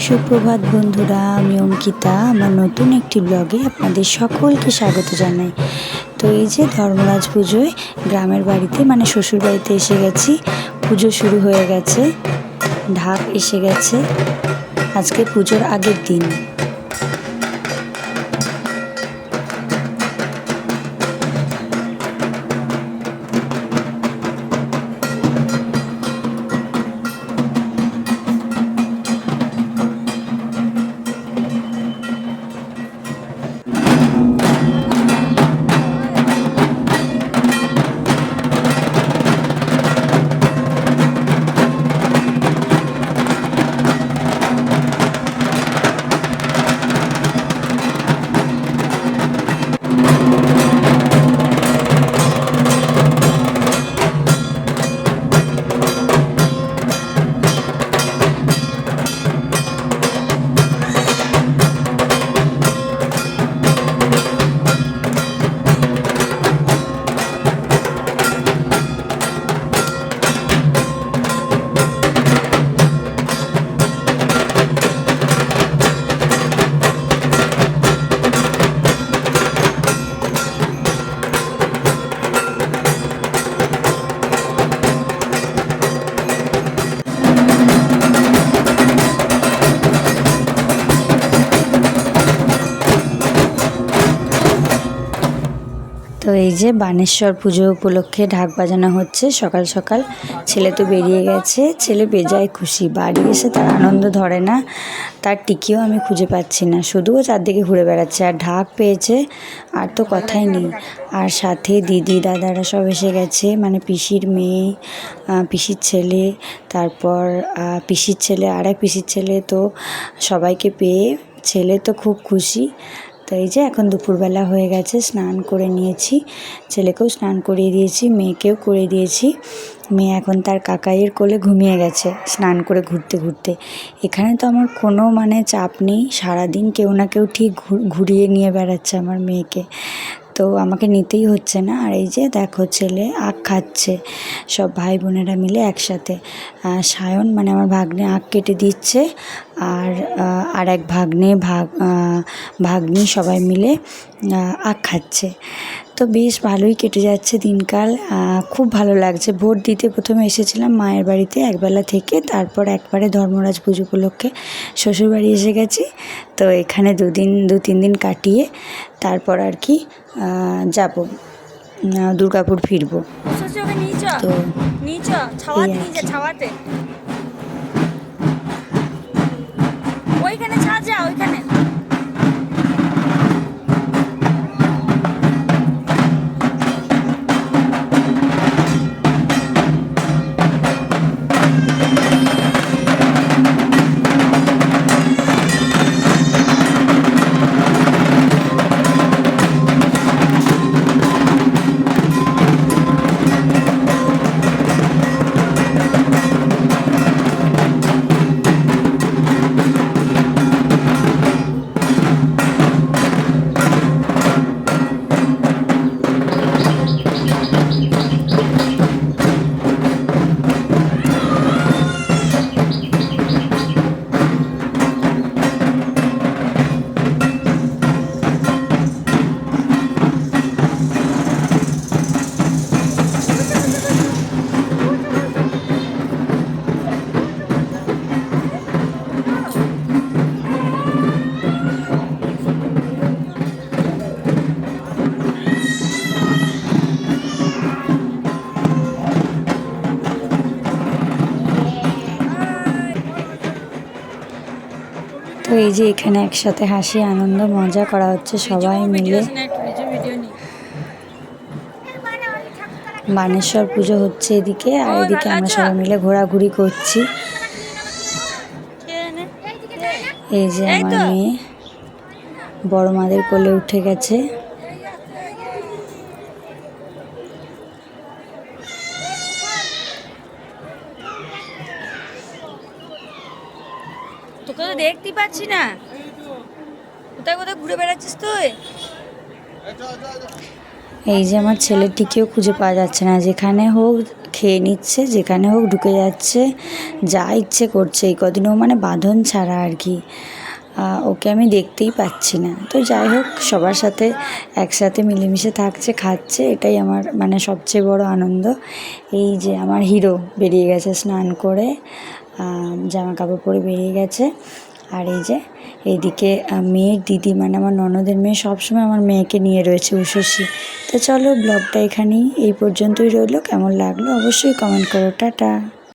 সুপ্রভাত বন্ধুরা, আমি অঙ্কিতা। আমার নতুন একটি ব্লগে আপনাদের সকলকে স্বাগত জানাই। তো এই যে ধর্মরাজ পুজোয় গ্রামের বাড়িতে মানে শ্বশুর বাড়িতে এসে গেছি। পুজো শুরু হয়ে গেছে, ঢাক এসে গেছে। আজকে পুজোর আগের দিন। তো এই যে বানেশ্বর পুজো উপলক্ষে ঢাক বাজানো হচ্ছে সকাল সকাল। ছেলে তো বেরিয়ে গেছে, ছেলে বেজায় খুশি। বাড়ি এসে তার আনন্দ ধরে না, তার টিকিও আমি খুঁজে পাচ্ছি না, শুধুও চারদিকে ঘুরে বেড়াচ্ছে। আর ঢাক পেয়েছে আর তো কথাই নেই। আর সাথে দিদি দাদারা সব এসে গেছে, মানে পিসির মেয়ে, পিসির ছেলে, তারপর পিসির ছেলে, আর এক পিসির ছেলে। তো সবাইকে পেয়ে ছেলে তো খুব খুশি। তো এই যে এখন দুপুরবেলা হয়ে গেছে, স্নান করে নিয়েছি, ছেলেকেও স্নান করিয়ে দিয়েছি, মেয়েকেও করে দিয়েছি। মেয়ে এখন তার কাকাইয়ের কোলে ঘুমিয়ে গেছে স্নান করে ঘুরতে ঘুরতে। এখানে তো আমার কোনো মানে চাপ নেই, সারাদিন কেউ না কেউ ঠিক ঘুরিয়ে নিয়ে বেড়াচ্ছে আমার মেয়েকে, তো আমাকে নিতেই হচ্ছে না। আর এই যে দেখো ছেলে আখ খাচ্ছে, সব ভাই বোনেরা মিলে একসাথে। সায়ন মানে আমার ভাগ্নে আখ কেটে দিচ্ছে, আর এক ভাগ্নি সবাই মিলে আখ খাচ্ছে। তো বেশ ভালোই কেটে যাচ্ছে দিনকাল, খুব ভালো লাগছে। ভোট দিতে প্রথমে এসেছিলাম মায়ের বাড়িতে একবেলা থেকে, তারপর একবারে ধর্মরাজ পুজো উপলক্ষে শ্বশুরবাড়ি এসে গেছি। তো এখানে দু তিন দিন কাটিয়ে তারপর আর কি যাব, দুর্গাপুর ফিরবো। তো ওইখানে ছাড়, ওইখানে তো এই যে এখানে একসাথে হাসি আনন্দ মজা করা হচ্ছে সবাই মিলে। বানেশ্বর পুজো হচ্ছে এদিকে, আর এদিকে আমরা সবাই মিলে ঘোরাঘুরি করছি। এই যে আমার মেয়ে বড় মাদের কোলে উঠে গেছে। তোকে তো দেখতে পাচ্ছি না, কোথায় কোথায় ঘুরে বেড়াচ্ছিস তুই? এই যে আমার ছেলেটিকেও খুঁজে পাওয়া যাচ্ছে না, যেখানে হোক খেয়ে নিচ্ছে, যেখানে হোক ঢুকে যাচ্ছে, যা ইচ্ছে করছে। এই কদিনও মানে বাঁধন ছাড়া আর কি। ওকে আমি দেখতেই পাচ্ছি না। তো যাই হোক, সবার সাথে একসাথে মিলেমিশে থাকছে, খাচ্ছে, এটাই আমার মানে সবচেয়ে বড় আনন্দ। এই যে আমার হিরো বেরিয়ে গেছে স্নান করে, জামা কাপড় পরে বেরিয়ে গেছে। আর এই যে এইদিকে মেয়ের দিদি মানে আমার ননদের মেয়ে সবসময় আমার মেয়েকে নিয়ে রয়েছে, উষসী। তো চলো, ব্লগটা এখানেই এই পর্যন্তই রইলো। কেমন লাগলো অবশ্যই কমেন্ট করো। টাটা।